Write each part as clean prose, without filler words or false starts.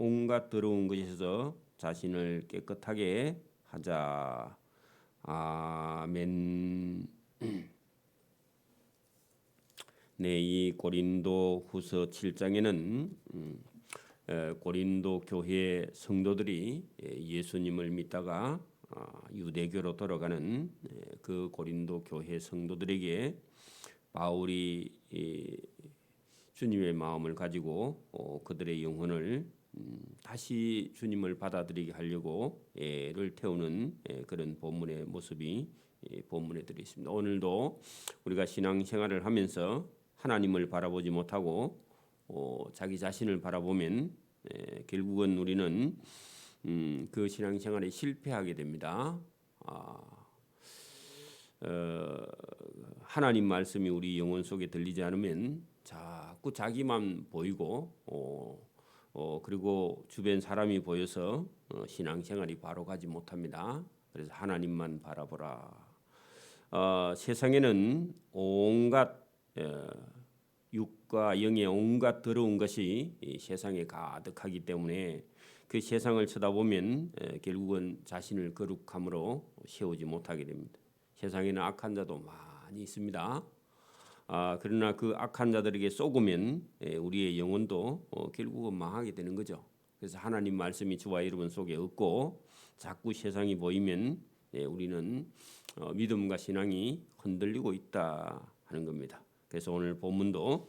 온갖 더러운 것에서 자신을 깨끗하게 하자. 아멘. 네, 이 고린도 후서 7장에는 고린도 교회 성도들이 예수님을 믿다가 유대교로 돌아가는 그 고린도 교회 성도들에게 바울이 주님의 마음을 가지고 그들의 영혼을 다시 주님을 받아들이게 하려고 애를 태우는 그런 본문의 모습이 본문에 들어 있습니다. 오늘도 우리가 신앙생활을 하면서 하나님을 바라보지 못하고 자기 자신을 바라보면 결국은 우리는 그 신앙생활에 실패하게 됩니다. 하나님 말씀이 우리 영혼 속에 들리지 않으면 자꾸 자기만 보이고 그리고 주변 사람이 보여서 신앙생활이 바로 가지 못합니다. 그래서 하나님만 바라보라. 세상에는 온갖 육과 영의 온갖 더러운 것이 이 세상에 가득하기 때문에 그 세상을 쳐다보면 결국은 자신을 거룩함으로 세우지 못하게 됩니다. 세상에는 악한 자도 많이 있습니다. 그러나 그 악한 자들에게 쏘으면 우리의 영혼도 결국은 망하게 되는 거죠. 그래서 하나님 말씀이 저와 여러분 속에 없고 자꾸 세상이 보이면 우리는 믿음과 신앙이 흔들리고 있다 하는 겁니다. 그래서 오늘 본문도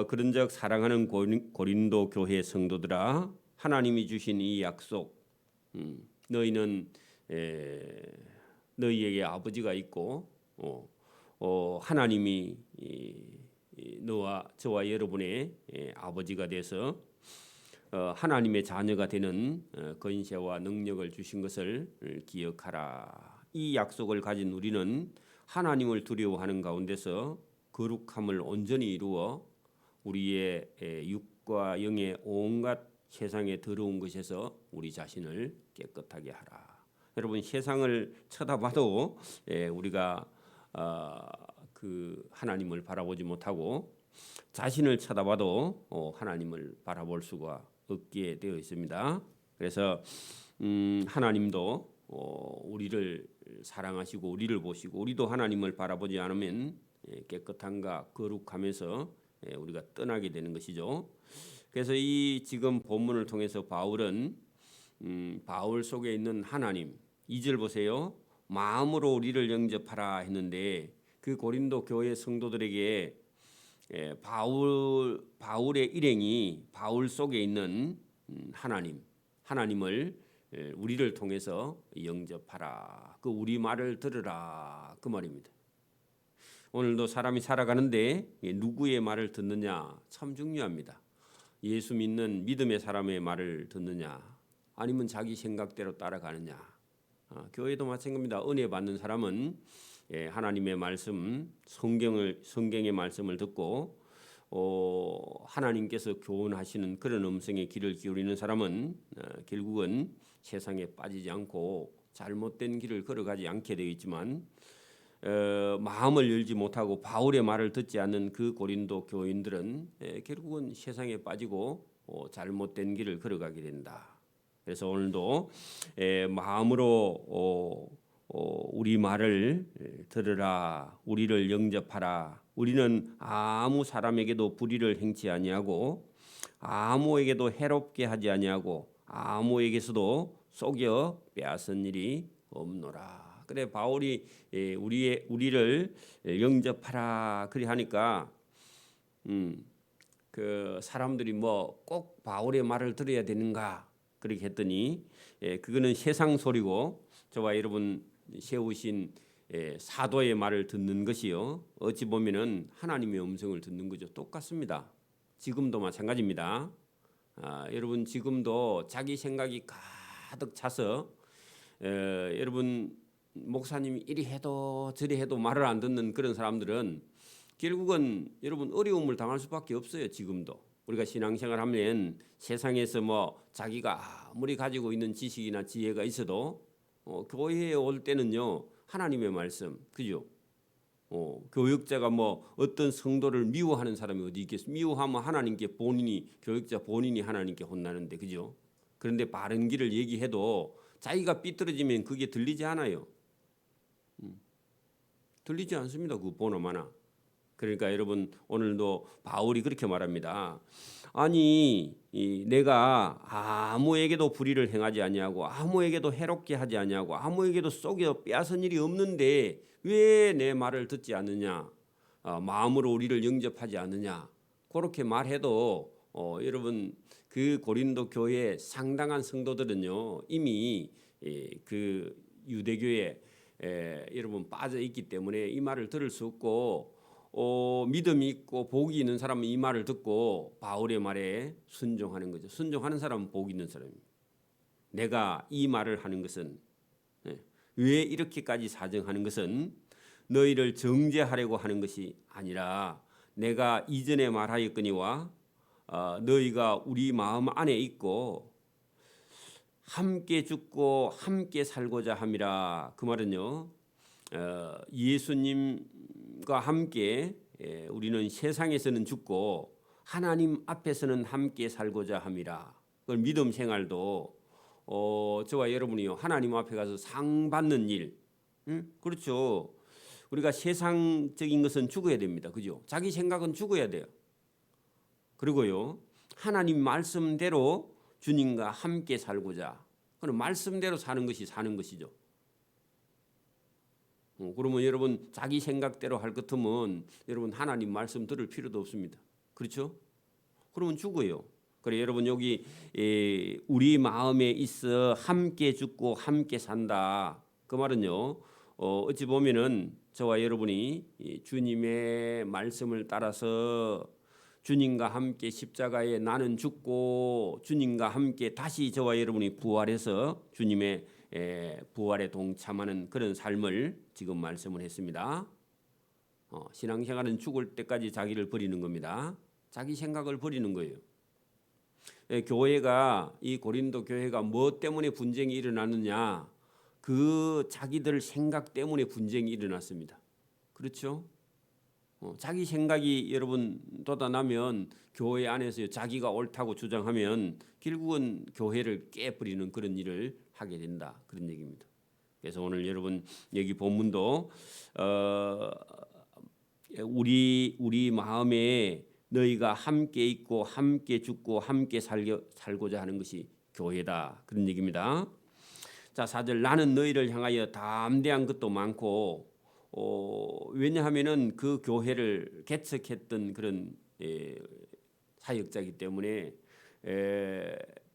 그런즉 사랑하는 고린도 교회 성도들아, 하나님이 주신 이 약속, 너희는 너희에게 아버지가 있고 하나님이 너와 저와 여러분의 아버지가 돼서 하나님의 자녀가 되는 권세와 능력을 주신 것을 기억하라. 이 약속을 가진 우리는 하나님을 두려워하는 가운데서 거룩함을 온전히 이루어 우리의 육과 영의 온갖 세상의 더러운 것에서 우리 자신을 깨끗하게 하라. 여러분, 세상을 쳐다봐도 우리가 그 하나님을 바라보지 못하고 자신을 쳐다봐도 하나님을 바라볼 수가 없게 되어 있습니다. 그래서 하나님도 우리를 사랑하시고 우리를 보시고 우리도 하나님을 바라보지 않으면 깨끗함과 거룩함에서 우리가 떠나게 되는 것이죠. 그래서 이 지금 본문을 통해서 바울은 바울 속에 있는 하나님, 2절 보세요. 마음으로 우리를 영접하라 했는데 그 고린도 교회 성도들에게 바울의 일행이 바울 속에 있는 하나님을 우리를 통해서 영접하라. 그 우리 말을 들으라. 그 말입니다. 오늘도 사람이 살아가는데 누구의 말을 듣느냐 참 중요합니다. 예수 믿는 믿음의 사람의 말을 듣느냐 아니면 자기 생각대로 따라가느냐. 교회도 마찬가지입니다. 은혜 받는 사람은 하나님의 말씀, 성경의 말씀을 듣고 하나님께서 교훈하시는 그런 음성에 귀를 기울이는 사람은 결국은 세상에 빠지지 않고 잘못된 길을 걸어가지 않게 되어 있지만 마음을 열지 못하고 바울의 말을 듣지 않는 그 고린도 교인들은 결국은 세상에 빠지고 잘못된 길을 걸어가게 된다. 그래서 오늘도 마음으로 우리 말을 들으라, 우리를 영접하라. 우리는 아무 사람에게도 불의를 행치 아니하고 아무에게도 해롭게 하지 아니하고 아무에게서도 속여 빼앗은 일이 없노라. 그래 바울이 우리를 영접하라 그리 하니까 그 사람들이 뭐 꼭 바울의 말을 들어야 되는가 그렇게 했더니 그거는 세상 소리고 저와 여러분 세우신 사도의 말을 듣는 것이요 어찌 보면은 하나님의 음성을 듣는 거죠. 똑같습니다. 지금도 마찬가지입니다. 여러분 지금도 자기 생각이 가득 차서 여러분 목사님이 이리 해도 저리 해도 말을 안 듣는 그런 사람들은 결국은 여러분 어려움을 당할 수밖에 없어요. 지금도 우리가 신앙생활하면 세상에서 뭐 자기가 아무리 가지고 있는 지식이나 지혜가 있어도 교회에 올 때는요 하나님의 말씀 그죠? 교역자가 뭐 어떤 성도를 미워하는 사람이 어디 있겠어? 미워하면 하나님께 교역자 본인이 하나님께 혼나는데, 그죠? 그런데 바른 길을 얘기해도 자기가 삐뚤어지면 그게 들리지 않아요. 들리지 않습니다. 그 보나마나. 그러니까 여러분, 오늘도 바울이 그렇게 말합니다. 아니, 내가 아무에게도 불의를 행하지 아니하고 아무에게도 해롭게 하지 아니하고 아무에게도 속여 빼앗은 일이 없는데 왜 내 말을 듣지 않느냐? 마음으로 우리를 영접하지 않느냐? 그렇게 말해도 여러분, 그 고린도 교회 상당한 성도들은요, 이미 그 유대교에 여러분 빠져 있기 때문에 이 말을 들을 수 없고, 믿음이 있고 복이 있는 사람은 이 말을 듣고 바울의 말에 순종하는 거죠. 순종하는 사람은 복이 있는 사람입니다. 내가 이 말을 하는 것은, 왜 이렇게까지 사정하는 것은 너희를 정죄하려고 하는 것이 아니라 내가 이전에 말하였거니와 너희가 우리 마음 안에 있고 함께 죽고 함께 살고자 함이라. 그 말은요, 예수님과 함께 우리는 세상에서는 죽고 하나님 앞에서는 함께 살고자 함이라. 그 믿음 생활도 저와 여러분이요, 하나님 앞에 가서 상 받는 일, 그렇죠. 우리가 세상적인 것은 죽어야 됩니다. 그죠? 자기 생각은 죽어야 돼요. 그리고요, 하나님 말씀대로 주님과 함께 살고자, 그럼 말씀대로 사는 것이 사는 것이죠. 그러면 여러분 자기 생각대로 할 것 같으면 여러분 하나님 말씀 들을 필요도 없습니다. 그렇죠? 그러면 죽어요. 그래 여러분, 여기 우리 마음에 있어 함께 죽고 함께 산다. 그 말은요, 어찌 보면은 저와 여러분이 주님의 말씀을 따라서 주님과 함께 십자가에 나는 죽고 주님과 함께 다시 저와 여러분이 부활해서 주님의 부활에 동참하는 그런 삶을 지금 말씀을 했습니다. 신앙생활은 죽을 때까지 자기를 버리는 겁니다. 자기 생각을 버리는 거예요. 교회가, 이 고린도 교회가 뭐 때문에 분쟁이 일어났느냐? 그 자기들 생각 때문에 분쟁이 일어났습니다. 그렇죠? 자기 생각이 여러분 돋아나면 교회 안에서 자기가 옳다고 주장하면 결국은 교회를 깨버리는 그런 일을 하게 된다, 그런 얘기입니다. 그래서 오늘 여러분 여기 본문도 우리 마음에 너희가 함께 있고 함께 죽고 함께 살고자 하는 것이 교회다, 그런 얘기입니다. 자, 4절, 나는 너희를 향하여 담대한 것도 많고, 왜냐하면은 그 교회를 개척했던 그런 사역자이기 때문에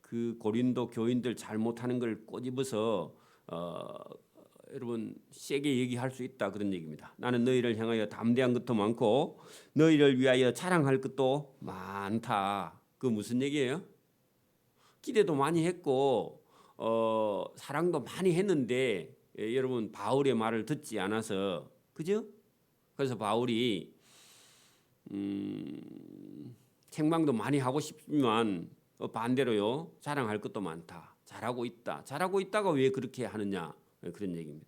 그 고린도 교인들 잘못하는 걸 꼬집어서 여러분 세게 얘기할 수 있다, 그런 얘기입니다. 나는 너희를 향하여 담대한 것도 많고 너희를 위하여 자랑할 것도 많다. 그 무슨 얘기예요? 기대도 많이 했고 사랑도 많이 했는데 여러분 바울의 말을 듣지 않아서, 그죠? 그래서 바울이 책망도 많이 하고 싶지만 반대로요, 자랑할 것도 많다. 잘하고 있다. 잘하고 있다가 왜 그렇게 하느냐, 그런 얘기입니다.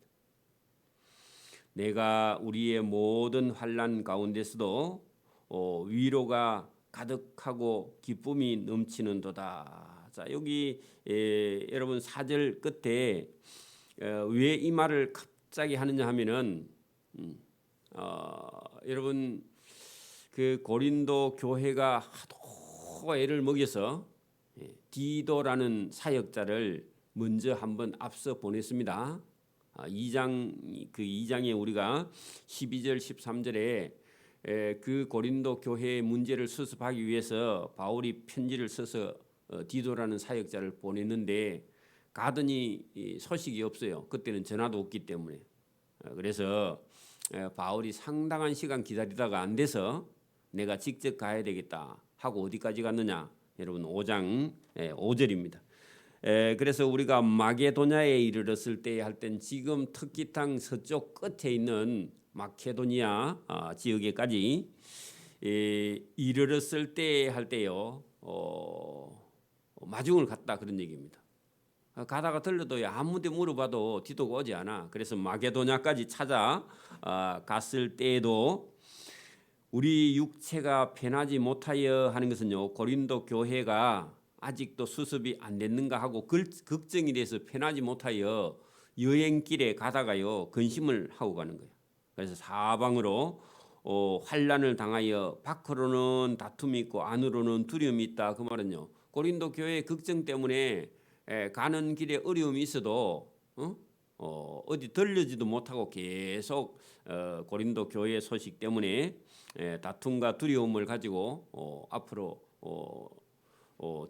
내가 우리의 모든 환난 가운데서도 위로가 가득하고 기쁨이 넘치는도다. 자, 여기 여러분 4절 끝에 왜 이 말을 갑자기 하느냐 하면은 여러분 그 고린도 교회가 하도 애를 먹여서 디도라는 사역자를 먼저 한번 앞서 보냈습니다. 2장에 우리가 12절 13절에 그 고린도 교회의 문제를 수습하기 위해서 바울이 편지를 써서 디도라는 사역자를 보냈는데 가더니 소식이 없어요. 그때는 전화도 없기 때문에. 그래서 바울이 상당한 시간 기다리다가 안 돼서 내가 직접 가야 되겠다 하고 어디까지 갔느냐? 여러분 5장 5절입니다. 그래서 우리가 마게도냐에 이르렀을 때 할 땐 지금 특기탕 서쪽 끝에 있는 마케도니아 지역에까지 이르렀을 때 할 때요, 마중을 갔다, 그런 얘기입니다. 가다가 들려도 아무데 물어봐도 디도가 오지 않아. 그래서 마게도냐까지 찾아 갔을 때에도 우리 육체가 편하지 못하여 하는 것은요, 고린도 교회가 아직도 수습이 안 됐는가 하고 걱정이 돼서 편하지 못하여 여행길에 가다가요 근심을 하고 가는 거예요. 그래서 사방으로 환난을 당하여 밖으로는 다툼이 있고 안으로는 두려움이 있다. 그 말은요, 고린도 교회의 걱정 때문에 가는 길에 어려움이 있어도 어디 들르지도 못하고 계속 고린도 교회 소식 때문에 다툼과 두려움을 가지고 앞으로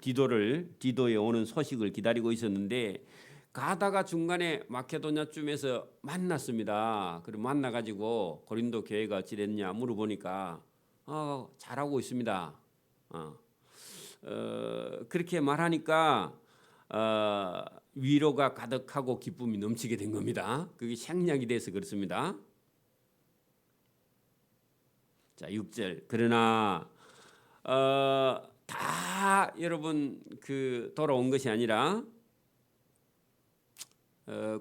디도에 오는 소식을 기다리고 있었는데, 가다가 중간에 마케도냐쯤에서 만났습니다. 그리고 만나가지고 고린도 교회가 어찌됐냐 물어보니까 잘하고 있습니다. 그렇게 말하니까 위로가 가득하고 기쁨이 넘치게 된 겁니다. 그게 생략이 돼서 그렇습니다. 자, 6절. 그러나 다 여러분 돌아온 것이 아니라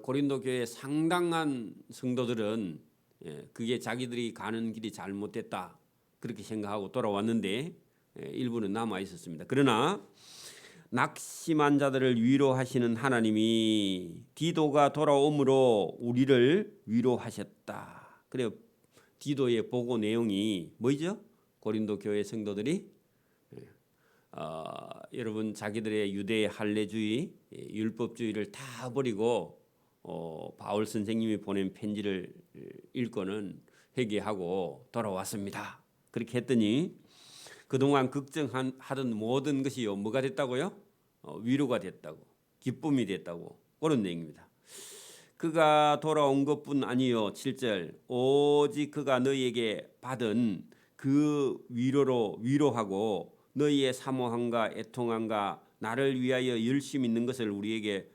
고린도 교회 상당한 성도들은 그게 자기들이 가는 길이 잘못됐다 그렇게 생각하고 돌아왔는데 일부는 남아 있었습니다. 그러나 낙심한 자들을 위로하시는 하나님이 디도가 돌아옴으로 우리를 위로하셨다. 그래요. 디도의 보고 내용이 뭐죠? 고린도 교회 성도들이 여러분 자기들의 유대 할례주의, 율법주의를 다 버리고 바울 선생님이 보낸 편지를 읽고는 회개하고 돌아왔습니다. 그렇게 했더니 그동안 걱정하던 모든 것이요 뭐가 됐다고요? 위로가 됐다고, 기쁨이 됐다고, 그런 내용입니다. 그가 돌아온 것뿐 아니요 7절 오직 그가 너희에게 받은 그 위로로 위로하고 너희의 사모함과 애통함과 나를 위하여 열심히 있는 것을 우리에게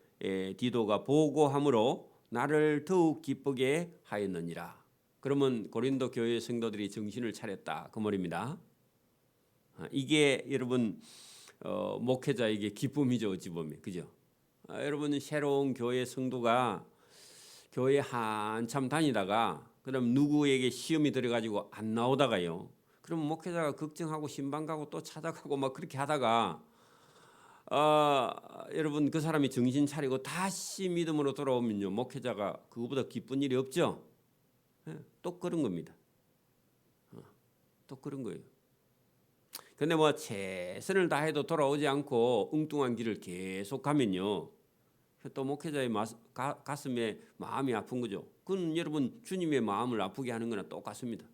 디도가 보고함으로 나를 더욱 기쁘게 하였느니라. 그러면 고린도 교회 성도들이 정신을 차렸다 그 말입니다. 이게 여러분 목회자에게 기쁨이죠. 어찌 보면 그죠? 여러분 새로운 교회 성도가 교회 한참 다니다가 그럼 누구에게 시험이 들어가지고 안 나오다가요, 그럼 목회자가 걱정하고 신방 가고 또 찾아가고 막 그렇게 하다가 여러분 그 사람이 정신 차리고 다시 믿음으로 돌아오면요 목회자가 그거보다 기쁜 일이 없죠. 또 그런 겁니다. 또 그런 거예요. 근데 뭐 최선을 다해도 돌아오지 않고 엉뚱한 길을 계속 가면요 또 목회자의 가슴에 마음이 아픈 거죠. 그건 여러분 주님의 마음을 아프게 하는 거나 똑같습니다.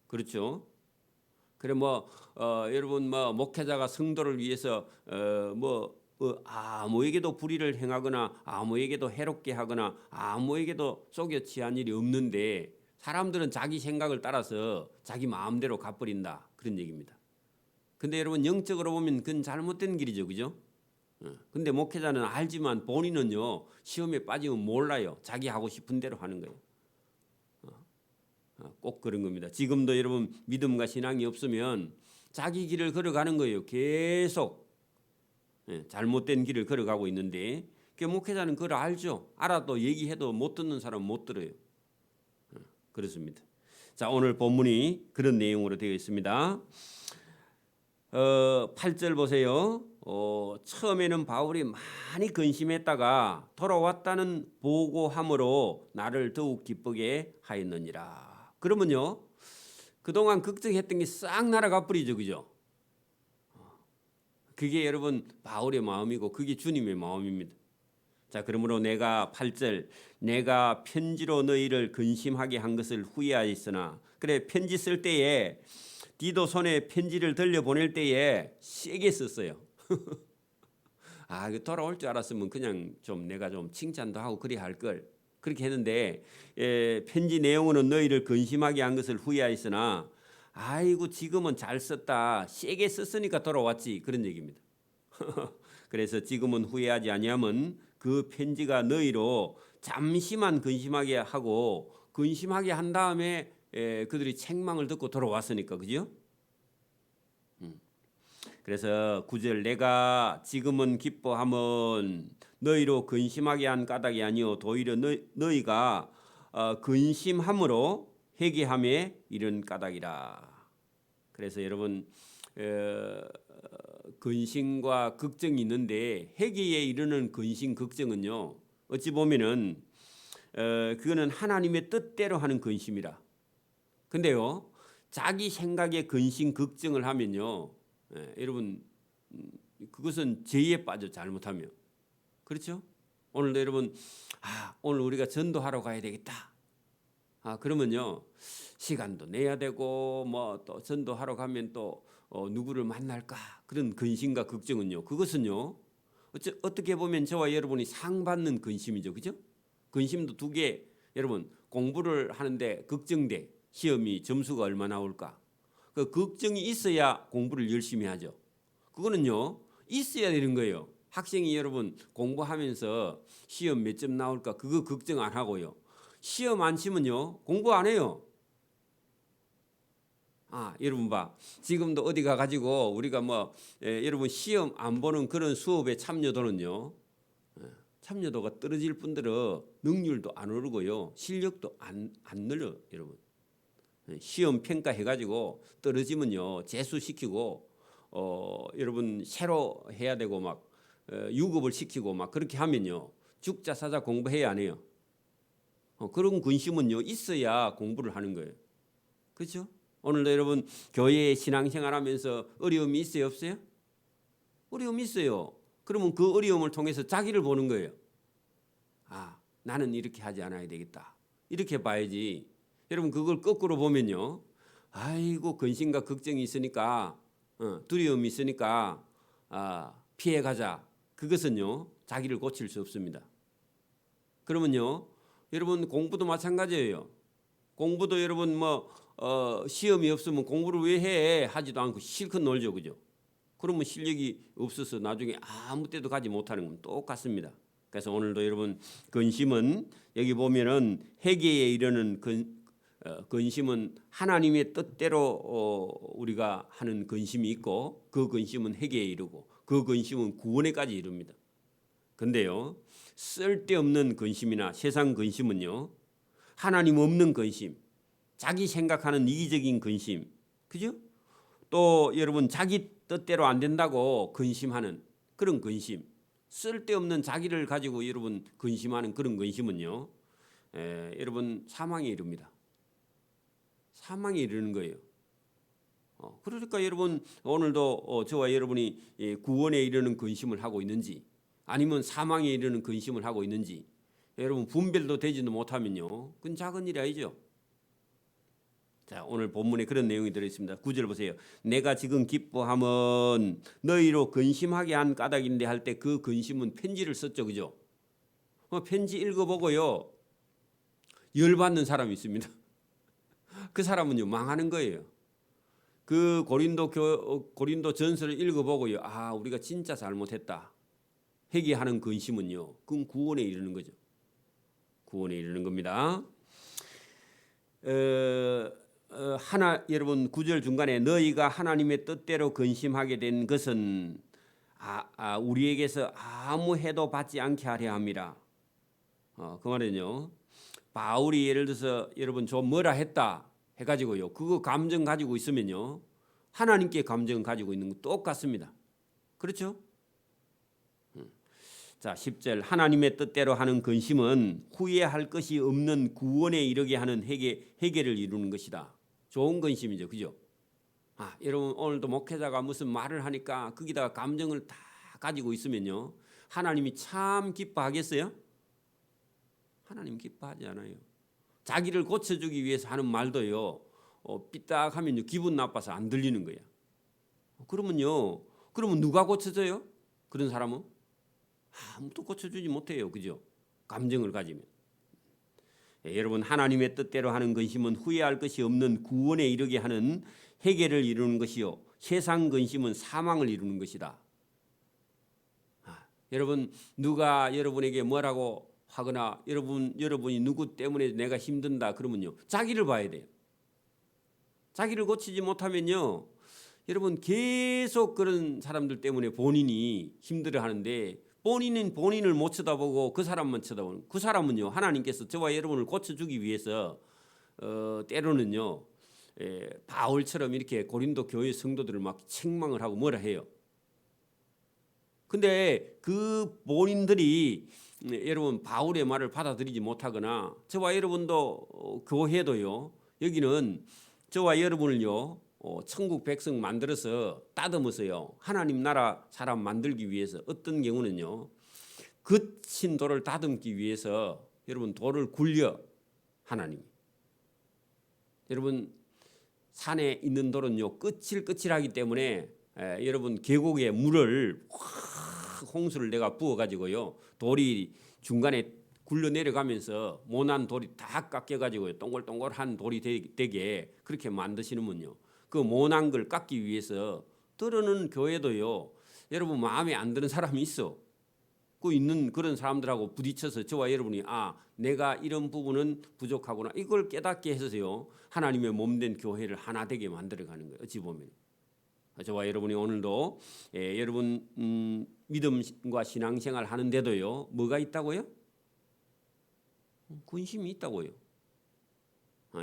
그렇죠? 그래 여러분 목회자가 성도를 위해서 아무에게도 불의를 행하거나 아무에게도 해롭게 하거나 아무에게도 속여 취한 일이 없는데 사람들은 자기 생각을 따라서 자기 마음대로 가버린다 그런 얘기입니다. 근데 여러분 영적으로 보면 그건 잘못된 길이죠, 그죠? 근데 목회자는 알지만 본인은요 시험에 빠지면 몰라요. 자기 하고 싶은 대로 하는 거예요. 꼭 그런 겁니다. 지금도 여러분 믿음과 신앙이 없으면 자기 길을 걸어가는 거예요. 계속 잘못된 길을 걸어가고 있는데 그 목회자는 그걸 알죠. 알아도 얘기해도 못 듣는 사람은 못 들어요. 그렇습니다. 자, 오늘 본문이 그런 내용으로 되어 있습니다. 8절 보세요. 처음에는 바울이 많이 근심했다가 돌아왔다는 보고함으로 나를 더욱 기쁘게 하였느니라. 그러면요 그동안 걱정했던 게 싹 날아가 버리죠, 그죠? 그게 여러분 바울의 마음이고 그게 주님의 마음입니다. 자, 그러므로 내가 8절 내가 편지로 너희를 근심하게 한 것을 후회하였으나, 그래 편지 쓸 때에 디도 손에 편지를 들려 보낼 때에 세게 썼어요. 돌아올 줄 알았으면 그냥 좀 내가 좀 칭찬도 하고 그리 할 걸. 그렇게 했는데 편지 내용으로는 너희를 근심하게 한 것을 후회하였으나 아이고 지금은 잘 썼다. 세게 썼으니까 돌아왔지. 그런 얘기입니다. 그래서 지금은 후회하지 아니하면 그 편지가 너희로 잠시만 근심하게 하고 근심하게 한 다음에 그들이 책망을 듣고 돌아왔으니까, 그죠? 그래서 9절 내가 지금은 기뻐함은 너희로 근심하게 한 까닭이 아니요 도리어 너희가 근심함으로 회개함에 이른 까닭이라. 그래서 여러분 근심과 걱정이 있는데 회개에 이르는 근심 걱정은요 어찌 보면은 그거는 하나님의 뜻대로 하는 근심이라. 근데요 자기 생각에 근심 걱정을 하면요 여러분 그것은 죄에 빠져 잘못하면. 그렇죠? 오늘도 여러분 오늘 우리가 전도하러 가야 되겠다. 그러면요 시간도 내야 되고 뭐 또 전도하러 가면 또 누구를 만날까 그런 근심과 걱정은요 그것은요 어떻게 보면 저와 여러분이 상받는 근심이죠. 그죠? 근심도 두 개. 여러분 공부를 하는데 걱정돼. 시험이 점수가 얼마 나올까. 그 걱정이 있어야 공부를 열심히 하죠. 그거는요 있어야 되는 거예요. 학생이 여러분 공부하면서 시험 몇 점 나올까 그거 걱정 안 하고요. 시험 안 치면요 공부 안 해요. 여러분 봐. 지금도 어디 가가지고 우리가 여러분 시험 안 보는 그런 수업의 참여도는요. 참여도가 떨어질 뿐더러 능률도 안 오르고요. 실력도 안 늘려 여러분. 시험 평가해가지고 떨어지면요 재수시키고 여러분 새로 해야 되고 막 유급을 시키고 막 그렇게 하면요 죽자 사자 공부해야 안 해요. 그런 근심은요 있어야 공부를 하는 거예요. 그렇죠? 오늘도 여러분 교회에 신앙생활하면서 어려움이 있어요 없어요? 어려움이 있어요. 그러면 그 어려움을 통해서 자기를 보는 거예요. 나는 이렇게 하지 않아야 되겠다. 이렇게 봐야지. 여러분 그걸 거꾸로 보면요. 아이고 근심과 걱정이 있으니까 두려움이 있으니까 피해가자. 그것은요 자기를 고칠 수 없습니다. 그러면요 여러분 공부도 마찬가지예요. 공부도 여러분 시험이 없으면 공부를 왜 해? 하지도 않고 실컷 놀죠. 그죠? 그러면 실력이 없어서 나중에 아무 때도 가지 못하는 건 똑같습니다. 그래서 오늘도 여러분 근심은 여기 보면은 회개에 이르는 근심은 하나님의 뜻대로 우리가 하는 근심이 있고 그 근심은 회개에 이르고 그 근심은 구원에까지 이릅니다. 근데요 쓸데없는 근심이나 세상 근심은요 하나님 없는 근심, 자기 생각하는 이기적인 근심, 그죠? 또 여러분 자기 뜻대로 안 된다고 근심하는 그런 근심, 쓸데없는 자기를 가지고 여러분 근심하는 그런 근심은요 여러분 사망에 이릅니다. 사망에 이르는 거예요. 그러니까 여러분 오늘도 저와 여러분이 구원에 이르는 근심을 하고 있는지 아니면 사망에 이르는 근심을 하고 있는지 여러분 분별도 되지도 못하면요 그건 작은 일이 아니죠. 자 오늘 본문에 그런 내용이 들어있습니다. 9절 보세요. 내가 지금 기뻐함은 너희로 근심하게 한 까닭인데 할 때 그 근심은 편지를 썼죠. 그죠? 편지 읽어보고요 열받는 사람이 있습니다. 그 사람은요 망하는 거예요. 그 고린도 전서를 읽어보고요 우리가 진짜 잘못했다 회개하는 근심은요 그건 구원에 이르는 거죠. 구원에 이르는 겁니다. 여러분 9절 중간에 너희가 하나님의 뜻대로 근심하게 된 것은 우리에게서 아무 해도 받지 않게 하려 함이라. 그 말은요 바울이 예를 들어서 여러분 좀 뭐라 했다 해가지고요 그거 감정 가지고 있으면요 하나님께 감정 가지고 있는 거 똑같습니다. 그렇죠? 자 10절 하나님의 뜻대로 하는 근심은 후회할 것이 없는 구원에 이르게 하는 회개를 이루는 것이다. 좋은 근심이죠. 그죠? 여러분 오늘도 목회자가 무슨 말을 하니까 거기다가 감정을 다 가지고 있으면요 하나님이 참 기뻐하겠어요? 하나님 기뻐하지 않아요. 자기를 고쳐주기 위해서 하는 말도요 삐딱하면 기분 나빠서 안 들리는 거야. 그러면 누가 고쳐줘요? 그런 사람은 아무도 고쳐주지 못해요. 그죠? 감정을 가지면. 여러분 하나님의 뜻대로 하는 근심은 후회할 것이 없는 구원에 이르게 하는 회개를 이루는 것이요 세상 근심은 사망을 이루는 것이다. 여러분 누가 여러분에게 뭐라고 하거나 여러분이 누구 때문에 내가 힘든다 그러면요 자기를 봐야 돼요. 자기를 고치지 못하면요 여러분 계속 그런 사람들 때문에 본인이 힘들어하는데 본인은 본인을 못 쳐다보고 그 사람만 쳐다보는 그 사람은요 하나님께서 저와 여러분을 고쳐주기 위해서 때로는요 바울처럼 이렇게 고린도 교회 성도들을 막 책망을 하고 뭐라 해요. 근데 그 본인들이 여러분 바울의 말을 받아들이지 못하거나 저와 여러분도 교회도요 여기는 저와 여러분을요 천국 백성 만들어서 따듬어서요 하나님 나라 사람 만들기 위해서 어떤 경우는요 거친 돌을 다듬기 위해서 여러분 돌을 굴려 하나님 여러분 산에 있는 돌은요 거칠거칠하기 때문에 여러분 계곡에 물을 홍수를 내가 부어 가지고요 돌이 중간에 굴러 내려가면서 모난 돌이 다 깎여 가지고요 동글동글한 돌이 되게 그렇게 만드시는군요. 그 모난 걸 깎기 위해서 들어는 교회도요 여러분 마음에 안 드는 사람이 있어. 그 있는 그런 사람들하고 부딪혀서 저와 여러분이 내가 이런 부분은 부족하구나 이걸 깨닫게 해서요 하나님의 몸된 교회를 하나 되게 만들어가는 거예요. 어찌 보면 저와 여러분이 오늘도 여러분 믿음과 신앙생활 하는데도요 뭐가 있다고요? 근심이 있다고요.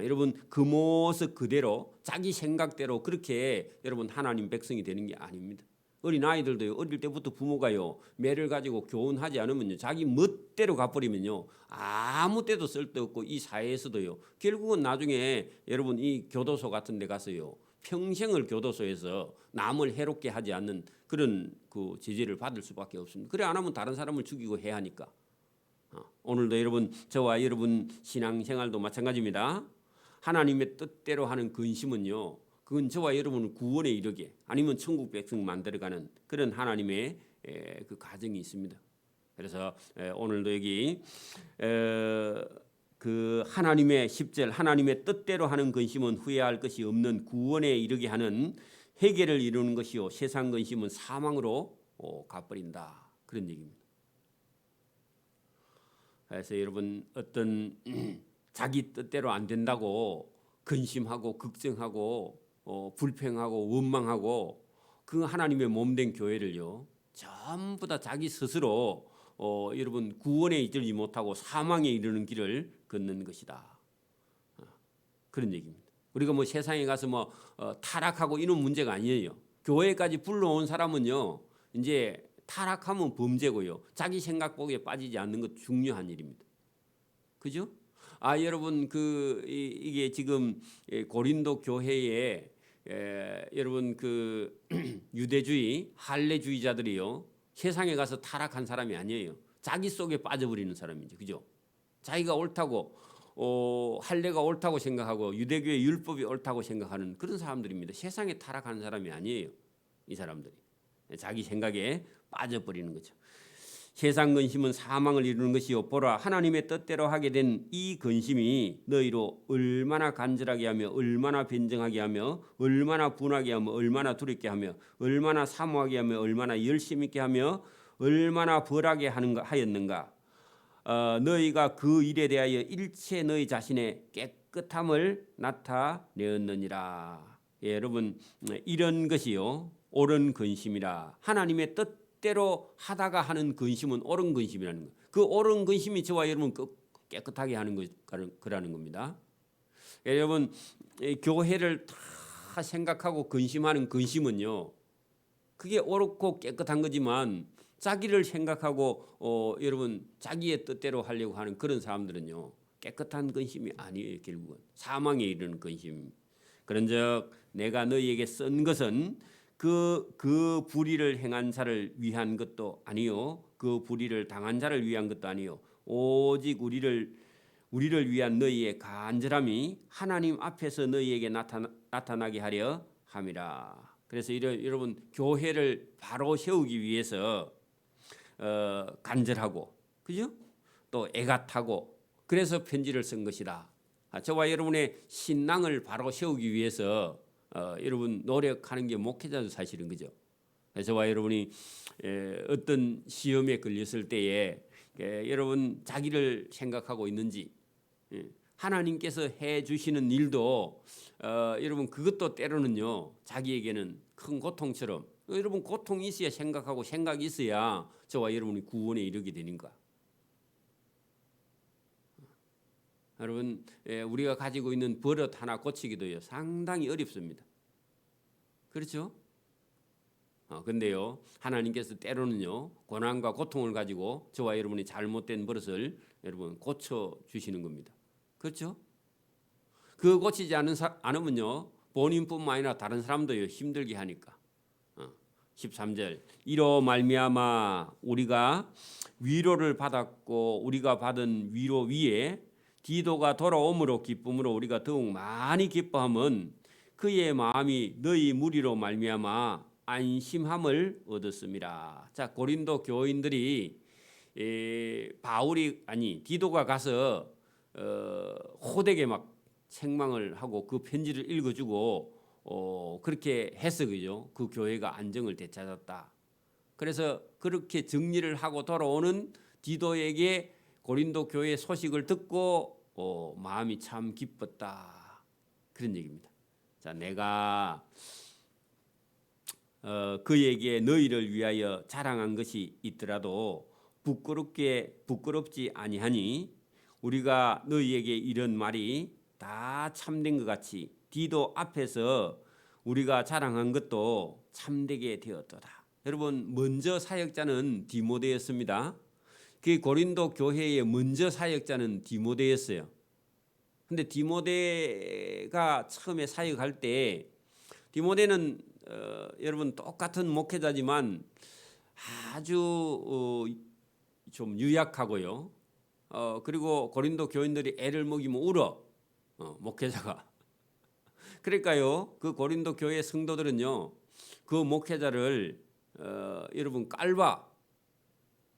여러분 그 모습 그대로 자기 생각대로 그렇게 여러분 하나님 백성이 되는 게 아닙니다. 어린 아이들도요 어릴 때부터 부모가요 매를 가지고 교훈하지 않으면요 자기 멋대로 가버리면요 아무 때도 쓸데없고 이 사회에서도요 결국은 나중에 여러분 이 교도소 같은 데 가서요 평생을 교도소에서 남을 해롭게 하지 않는 그런 그 제재를 받을 수밖에 없습니다. 그래 안 하면 다른 사람을 죽이고 해야 하니까. 오늘도 여러분 저와 여러분 신앙생활도 마찬가지입니다. 하나님의 뜻대로 하는 근심은요 그건 저와 여러분을 구원에 이르게 아니면 천국 백성 만들어가는 그런 하나님의 그 가정이 있습니다. 그래서 오늘도 여기 그 하나님의 10절 하나님의 뜻대로 하는 근심은 후회할 것이 없는 구원에 이르게 하는 회개를 이루는 것이요 세상 근심은 사망으로 가버린다 그런 얘기입니다. 그래서 여러분 어떤 자기 뜻대로 안 된다고 근심하고 걱정하고 불평하고 원망하고 그 하나님의 몸된 교회를요 전부 다 자기 스스로 여러분 구원에 이르지 못하고 사망에 이르는 길을 걷는 것이다 그런 얘기입니다. 우리가 뭐 세상에 가서 뭐 타락하고 이런 문제가 아니에요. 교회까지 불러온 사람은요 이제 타락하면 범죄고요 자기 생각복에 빠지지 않는 것 중요한 일입니다. 그죠? 여러분 이게 지금 고린도 교회에 여러분 그 유대주의 할례주의자들이요 세상에 가서 타락한 사람이 아니에요. 자기 속에 빠져버리는 사람이죠. 그죠? 자기가 옳다고 할례가 옳다고 생각하고 유대교의 율법이 옳다고 생각하는 그런 사람들입니다. 세상에 타락하는 사람이 아니에요. 이 사람들이 자기 생각에 빠져버리는 거죠. 세상 근심은 사망을 이루는 것이요 보라 하나님의 뜻대로 하게 된 이 근심이 너희로 얼마나 간절하게 하며 얼마나 변정하게 하며 얼마나 분하게 하며 얼마나 두렵게 하며 얼마나 사모하게 하며 얼마나 열심 있게 하며 얼마나 벌하게 하였는가. 너희가 그 일에 대하여 일체 너희 자신의 깨끗함을 나타내었느니라. 여러분 이런 것이요 옳은 근심이라. 하나님의 뜻대로 하다가 하는 근심은 옳은 근심이라는 거예요. 그 옳은 근심이 저와 여러분 깨끗하게 하는 거라는 겁니다. 여러분 교회를 다 생각하고 근심하는 근심은요 그게 옳고 깨끗한 거지만 자기를 생각하고 여러분 자기의 뜻대로 하려고 하는 그런 사람들은요 깨끗한 근심이 아니에요. 결국은 사망에 이르는 근심. 그런즉 내가 너희에게 쓴 것은 그 불의를 행한 자를 위한 것도 아니요 그 불의를 당한 자를 위한 것도 아니요 오직 우리를 위한 너희의 간절함이 하나님 앞에서 너희에게 나타나게 하려 함이라. 그래서 여러분 교회를 바로 세우기 위해서 간절하고 그죠? 또 애가 타고 그래서 편지를 쓴 것이다. 저와 여러분의 신앙을 바로 세우기 위해서 여러분 노력하는 게 목회자도 사실은 그죠. 저와 여러분이 어떤 시험에 걸렸을 때에 여러분 자기를 생각하고 있는지 하나님께서 해 주시는 일도 여러분 그것도 때로는요 자기에게는 큰 고통처럼 여러분 고통이 있어야 생각하고 생각이 있어야 저와 여러분이 구원에 이르게 되는가. 여러분 우리가 가지고 있는 버릇 하나 고치기도요 상당히 어렵습니다. 그렇죠? 근데요 하나님께서 때로는요 고난과 고통을 가지고 저와 여러분이 잘못된 버릇을 여러분 고쳐 주시는 겁니다. 그렇죠? 그 고치지 않으면요 본인뿐만 아니라 다른 사람도요 힘들게 하니까. 13절 이로 말미암아 우리가 위로를 받았고 우리가 받은 위로 위에 디도가 돌아옴으로 기쁨으로 우리가 더욱 많이 기뻐함은 그의 마음이 너희 무리로 말미암아 안심함을 얻었습니다. 자 고린도 교인들이 디도가 가서 호되게 막 책망을 하고 그 편지를 읽어주고 그렇게 해서 그죠? 그 교회가 안정을 되찾았다. 그래서 그렇게 정리를 하고 돌아오는 디도에게 고린도 교회 소식을 듣고 마음이 참 기뻤다. 그런 얘기입니다. 자, 내가 그에게 너희를 위하여 자랑한 것이 있더라도 부끄럽지 아니하니 우리가 너희에게 이런 말이 다 참된 것 같이 디도 앞에서 우리가 자랑한 것도 참되게 되었도다. 여러분 먼저 사역자는 디모데였습니다. 그 고린도 교회의 먼저 사역자는 디모데였어요. 근데 디모데가 처음에 사역할 때 디모데는 여러분 똑같은 목회자지만 아주 좀 유약하고요. 그리고 고린도 교인들이 애를 먹이면 울어. 목회자가. 그러니까요. 그 고린도 교회 성도들은요. 그 목회자를 여러분 깔봐.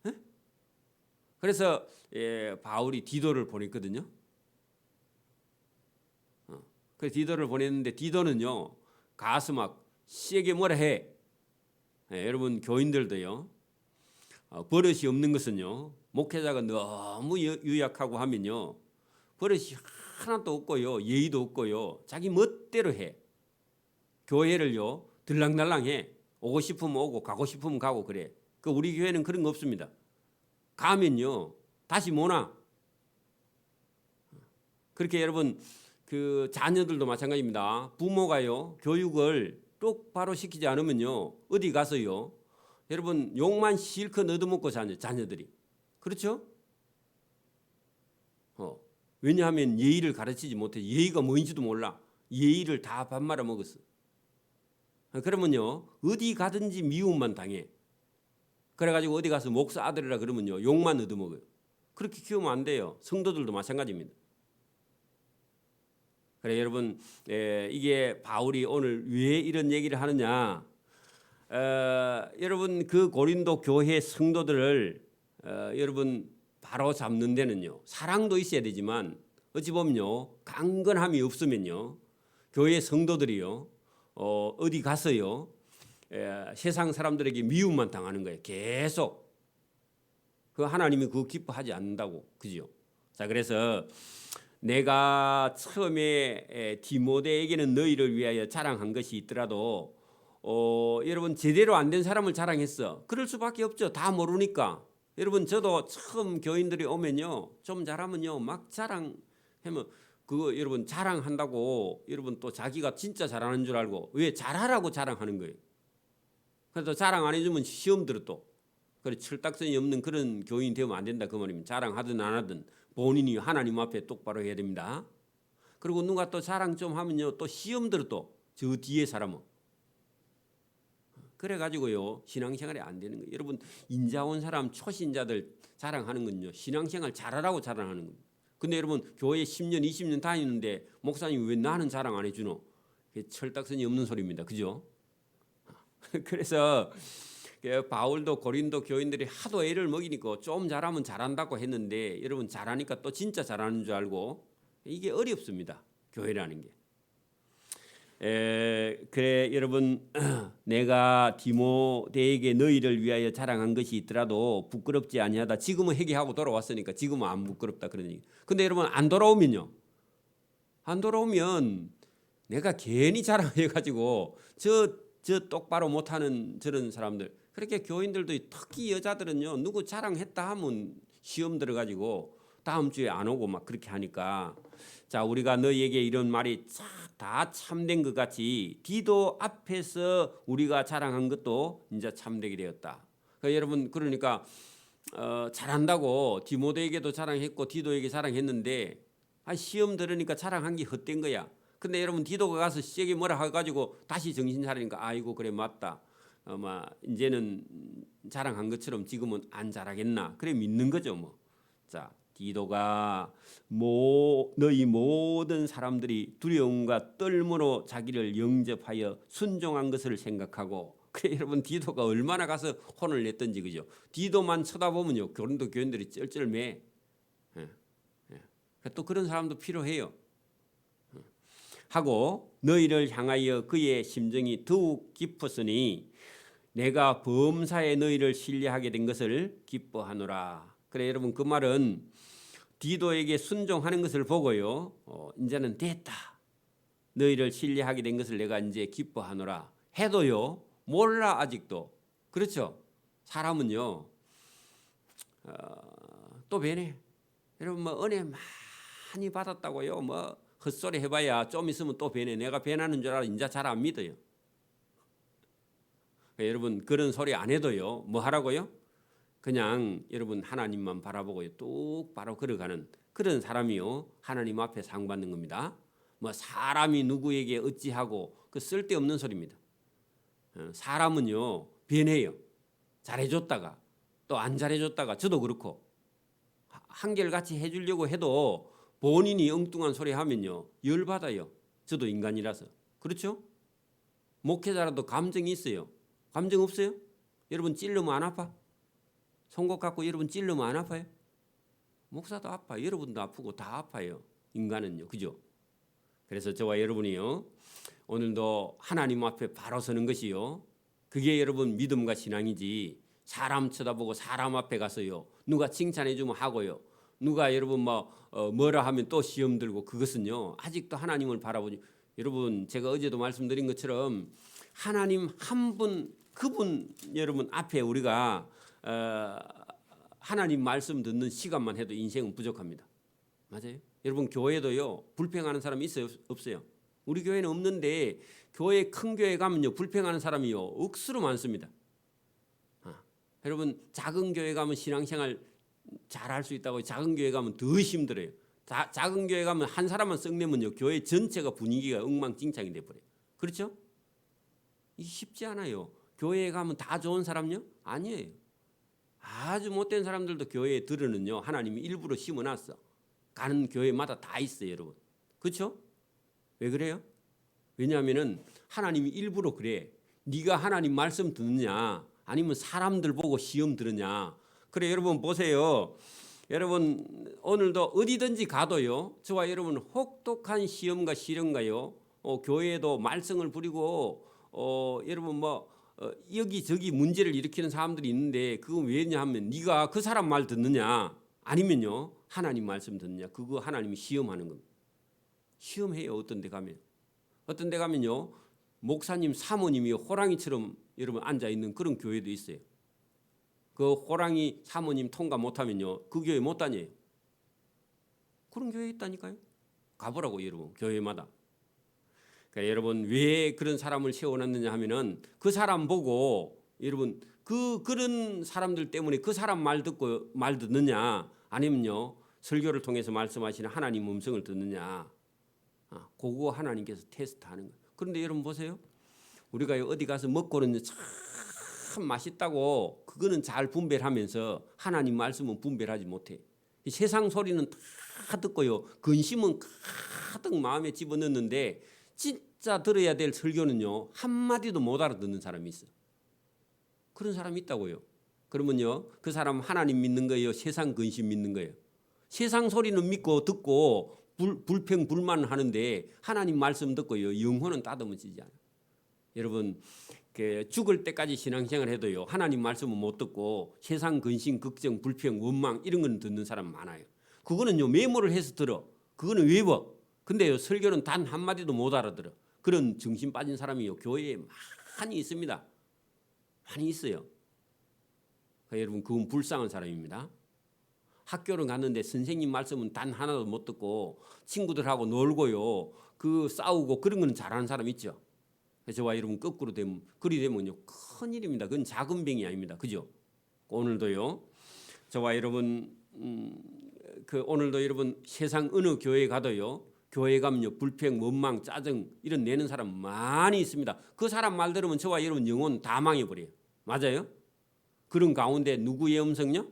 에? 그래서 바울이 디도를 보냈거든요. 그래서 디도를 보냈는데 디도는요. 가서 막 세게 뭐라 해. 여러분 교인들도요. 버릇이 없는 것은요. 목회자가 너무 유약하고 하면요. 버릇이 하나도 없고요. 예의도 없고요. 자기 멋대로 해. 교회를요. 들랑달랑해. 오고 싶으면 오고 가고 싶으면 가고 그래. 그 우리 교회는 그런 거 없습니다. 가면요. 다시 못 와. 그렇게 여러분 그 자녀들도 마찬가지입니다. 부모가요. 교육을 똑바로 시키지 않으면요. 어디 가서요. 여러분 욕만 실컷 얻어먹고 자녀들이. 그렇죠? 왜냐하면 예의를 가르치지 못해. 예의가 뭔지도 몰라. 예의를 다 밥 말아 먹었어. 그러면요. 어디 가든지 미움만 당해. 그래가지고 어디 가서 목사 아들이라 그러면요. 욕만 얻어먹어요. 그렇게 키우면 안 돼요. 성도들도 마찬가지입니다. 그래 여러분 이게 바울이 오늘 왜 이런 얘기를 하느냐. 여러분 그 고린도 교회 성도들을 여러분 바로 잡는 데는요. 사랑도 있어야 되지만 어찌 보면요. 강건함이 없으면요. 교회 성도들이요. 어디 가서요. 세상 사람들에게 미움만 당하는 거예요. 계속. 그 하나님이 그거 기뻐하지 않는다고. 그죠? 자, 그래서 내가 처음에 디모데에게는 너희를 위하여 자랑한 것이 있더라도 여러분 제대로 안 된 사람을 자랑했어. 그럴 수밖에 없죠. 다 모르니까. 여러분 저도 처음 교인들이 오면요. 좀 잘하면요. 막 자랑하면 그거 여러분 자랑한다고 여러분 또 자기가 진짜 잘하는 줄 알고 왜 잘하라고 자랑하는 거예요. 그래서 자랑 안 해주면 시험 들어 또. 그래 철딱선이 없는 그런 교인이 되면 안 된다 그 말입니다. 자랑하든 안 하든 본인이 하나님 앞에 똑바로 해야 됩니다. 그리고 누가 또 자랑 좀 하면요. 또 시험 들어 또 저 뒤에 사람은. 그래가지고요 신앙생활이 안 되는 거예요. 여러분 인자 온 사람 초신자들 자랑하는 건요 신앙생활 잘하라고 자랑하는 겁니다. 근데 여러분 교회 10년 20년 다니는데 목사님 왜 나는 자랑 안 해주노? 그게 철딱선이 없는 소리입니다. 그죠? 그래서 바울도 고린도 교인들이 하도 애를 먹이니까 좀 잘하면 잘한다고 했는데 여러분 잘하니까 또 진짜 잘하는 줄 알고 이게 어렵습니다. 교회라는 게. 그래 여러분 내가 디모데에게 너희를 위하여 자랑한 것이 있더라도 부끄럽지 아니하다. 지금은 회개하고 돌아왔으니까 지금은 안 부끄럽다 그런 얘기. 근데 여러분 안 돌아오면요. 안 돌아오면 내가 괜히 자랑해가지고 저 저 똑바로 못하는 저런 사람들. 그렇게 교인들도 특히 여자들은요 누구 자랑했다 하면 시험 들어가지고 다음 주에 안 오고 막 그렇게 하니까 자 우리가 너희에게 이런 말이 다 참된 것 같이 디도 앞에서 우리가 자랑한 것도 이제 참되게 되었다. 그러니까 여러분 그러니까 잘한다고 디모데에게도 자랑했고 디도에게 자랑했는데 시험 들으니까 자랑한 게 헛된 거야. 근데 여러분 디도가 가서 시에게 뭐라 해가지고 다시 정신 차리니까 아이고 그래 맞다. 이제는 자랑한 것처럼 지금은 안 자라겠나 그래 믿는 거죠 뭐. 자 디도가 너희 모든 사람들이 두려움과 떨므로 자기를 영접하여 순종한 것을 생각하고 그래 여러분 디도가 얼마나 가서 혼을 냈던지 그죠. 디도만 쳐다보면요 고린도 교인들이 쩔쩔매. 또 그런 사람도 필요해요. 하고 너희를 향하여 그의 심정이 더욱 깊었으니 내가 범사에 너희를 신뢰하게 된 것을 기뻐하노라. 그래 여러분 그 말은 디도에게 순종하는 것을 보고요 이제는 됐다. 너희를 신뢰하게 된 것을 내가 이제 기뻐하노라 해도요 몰라 아직도. 그렇죠. 사람은요 또 변해. 여러분 뭐 은혜 많이 받았다고요 뭐 헛소리 해봐야 좀 있으면 또 변해. 내가 변하는 줄 알아 이제 잘 안 믿어요. 그러니까 여러분 그런 소리 안 해도요 뭐 하라고요? 그냥 여러분 하나님만 바라보고 똑바로 걸어가는 그런 사람이요 하나님 앞에 상 받는 겁니다. 뭐 사람이 누구에게 어찌하고 그 쓸데없는 소리입니다. 사람은요 변해요. 잘해줬다가 또 안 잘해줬다가 저도 그렇고 한결같이 해주려고 해도 본인이 엉뚱한 소리 하면요 열받아요. 저도 인간이라서. 그렇죠? 목회자라도 감정이 있어요. 감정 없어요? 여러분 찔르면 안 아파? 송곳 갖고 여러분 찔르면 안 아파요? 목사도 아파요. 여러분도 아프고 다 아파요. 인간은요. 그죠? 그래서 저와 여러분이요 오늘도 하나님 앞에 바로 서는 것이요 그게 여러분 믿음과 신앙이지 사람 쳐다보고 사람 앞에 가서요 누가 칭찬해 주면 하고요 누가 여러분 뭐라 하면 또 시험 들고 그것은요 아직도 하나님을 바라보지. 여러분 제가 어제도 말씀드린 것처럼 하나님 한 분 그분 여러분 앞에 우리가 하나님 말씀 듣는 시간만 해도 인생은 부족합니다. 맞아요? 여러분 교회도요 불평하는 사람이 있어요 없어요? 우리 교회는 없는데 교회 큰 교회 가면요 불평하는 사람이요 억수로 많습니다. 여러분 작은 교회 가면 신앙생활 잘할 수 있다고 작은 교회 가면 더 힘들어요. 작은 교회 가면 한 사람만 썩내면요 교회 전체가 분위기가 엉망진창이 돼버려요. 그렇죠? 이게 쉽지 않아요. 교회에 가면 다 좋은 사람요? 아니에요. 아주 못된 사람들도 교회에 들으는요 하나님이 일부러 심어놨어. 가는 교회마다 다 있어요 여러분. 그렇죠? 왜 그래요? 왜냐하면은 하나님이 일부러 그래. 네가 하나님 말씀 듣느냐 아니면 사람들 보고 시험 들으냐. 그래 여러분 보세요. 여러분 오늘도 어디든지 가도요 저와 여러분 혹독한 시험과 시련가요 교회에도 말썽을 부리고 여러분 여기저기 문제를 일으키는 사람들이 있는데 그건 왜냐 하면 네가 그 사람 말 듣느냐 아니면요 하나님 말씀 듣느냐 그거 하나님이 시험하는 겁니다. 시험해요. 어떤 데 가면요 목사님 사모님이 호랑이처럼 여러분 앉아 있는 그런 교회도 있어요. 그 호랑이 사모님 통과 못하면요 그 교회 못 다녀요. 그런 교회 있다니까요. 가보라고 여러분 교회마다. 그러니까 여러분 왜 그런 사람을 세워놨느냐 하면은 그 사람 보고 여러분 그런 사람들 때문에 그 사람 말 듣느냐 아니면요 설교를 통해서 말씀하시는 하나님 음성을 듣느냐 그거 하나님께서 테스트하는 거예요. 그런데 여러분 보세요. 우리가 어디 가서 먹고는 참 맛있다고 그거는 잘 분별하면서 하나님 말씀은 분별하지 못해. 세상 소리는 다 듣고요 근심은 가득 마음에 집어넣는데 진짜 들어야 될 설교는요 한마디도 못 알아듣는 사람이 있어. 그런 사람이 있다고요. 그러면요 그 사람 하나님 믿는 거예요 세상 근심 믿는 거예요? 세상 소리는 믿고 듣고 불평 불만 하는데 하나님 말씀 듣고요 영혼은 따듬어지지 않아요. 여러분 죽을 때까지 신앙생활 해도요 하나님 말씀은 못 듣고 세상 근심 걱정 불평 원망 이런 건 듣는 사람 많아요. 그거는요 메모를 해서 들어. 그거는 외워. 근데요 설교는 단 한마디도 못 알아들어. 그런 정신 빠진 사람이요 교회에 많이 있습니다. 많이 있어요. 여러분 그건 불쌍한 사람입니다. 학교를 갔는데 선생님 말씀은 단 하나도 못 듣고 친구들하고 놀고요. 그 싸우고 그런 거는 잘하는 사람 있죠. 저와 여러분 거꾸로 되면 그리 되면요 큰일입니다. 그건 작은 병이 아닙니다. 그죠? 오늘도요. 저와 여러분 그 오늘도 여러분 세상 어느 교회 가도요. 교회 가면요 불평, 원망, 짜증 이런 내는 사람 많이 있습니다. 그 사람 말 들으면 저와 여러분 영혼 다 망해버려요. 맞아요? 그런 가운데 누구의 음성요?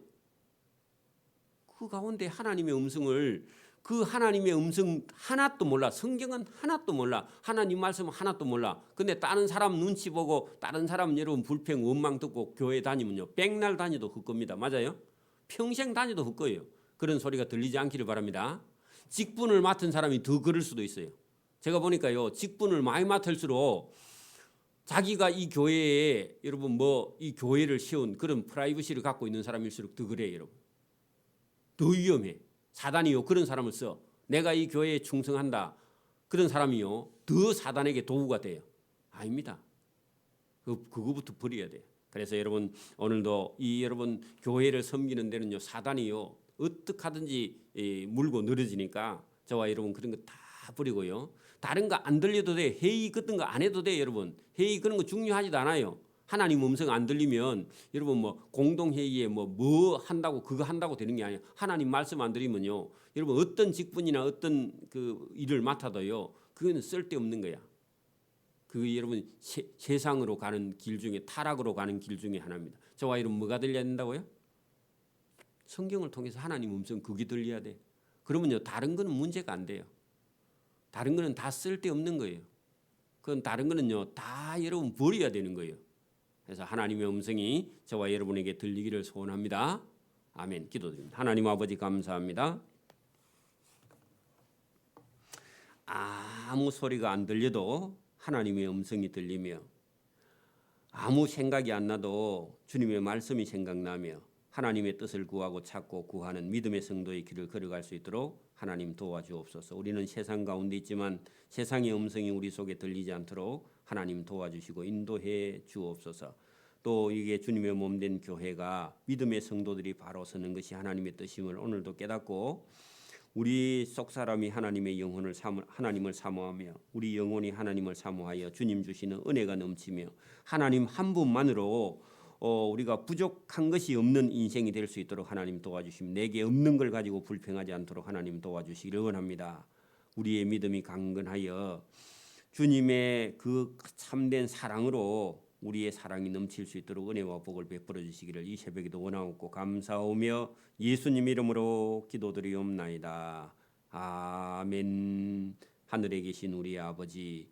그 가운데 하나님의 음성을 그 하나님의 음성 하나도 몰라. 성경은 하나도 몰라. 하나님 말씀 하나도 몰라. 근데 다른 사람 눈치 보고 다른 사람 여러분 불평 원망 듣고 교회 다니면요 백날 다녀도 헛겁니다. 맞아요? 평생 다녀도 헛거예요. 그런 소리가 들리지 않기를 바랍니다. 직분을 맡은 사람이 더 그럴 수도 있어요. 제가 보니까요 직분을 많이 맡을수록 자기가 이 교회에 여러분 뭐 이 교회를 세운 그런 프라이버시를 갖고 있는 사람일수록 더 그래요. 여러분 더 위험해. 사단이요 그런 사람을 써. 내가 이 교회에 충성한다. 그런 사람이요 더 사단에게 도구가 돼요. 아닙니다. 그거부터 버려야 돼요. 그래서 여러분 오늘도 이 여러분 교회를 섬기는 데는요 사단이요 어떻게 하든지 물고 늘어지니까 저와 여러분 그런 거 다 버리고요. 다른 거 안 들려도 돼. 회의 같은 거 안 해도 돼. 여러분 회의 그런 거 중요하지도 않아요. 하나님 음성 안 들리면 여러분 뭐 공동 회의에 뭐 한다고 그거 한다고 되는 게 아니에요. 하나님 말씀 안 들리면요. 여러분 어떤 직분이나 어떤 그 일을 맡아도요. 그거는 쓸데없는 거야. 그 여러분 세상으로 가는 길 중에 타락으로 가는 길 중에 하나입니다. 저와 여러분 뭐가 들려야 된다고요? 성경을 통해서 하나님 음성 그게 들려야 돼. 그러면요 다른 거는 문제가 안 돼요. 다른 거는 다 쓸데없는 거예요. 그건 다른 거는요 다 여러분 버려야 되는 거예요. 그래서 하나님의 음성이 저와 여러분에게 들리기를 소원합니다. 아멘. 기도드립니다. 하나님 아버지 감사합니다. 아무 소리가 안 들려도 하나님의 음성이 들리며 아무 생각이 안 나도 주님의 말씀이 생각나며 하나님의 뜻을 구하고 찾고 구하는 믿음의 성도의 길을 걸어갈 수 있도록 하나님 도와주옵소서. 우리는 세상 가운데 있지만 세상의 음성이 우리 속에 들리지 않도록 하나님 도와주시고 인도해 주옵소서. 또 이게 주님의 몸된 교회가 믿음의 성도들이 바로 서는 것이 하나님의 뜻임을 오늘도 깨닫고 우리 속 사람이 하나님의 영혼을 하나님을 사모하며 우리 영혼이 하나님을 사모하여 주님 주시는 은혜가 넘치며 하나님 한 분만으로 우리가 부족한 것이 없는 인생이 될 수 있도록 하나님 도와주시면 내게 없는 걸 가지고 불평하지 않도록 하나님 도와주시기를 원합니다. 우리의 믿음이 강건하여 주님의 그 참된 사랑으로 우리의 사랑이 넘칠 수 있도록 은혜와 복을 베풀어 주시기를 이 새벽에도 원하옵고 감사하며 예수님 이름으로 기도드리옵나이다. 아멘. 하늘에 계신 우리 아버지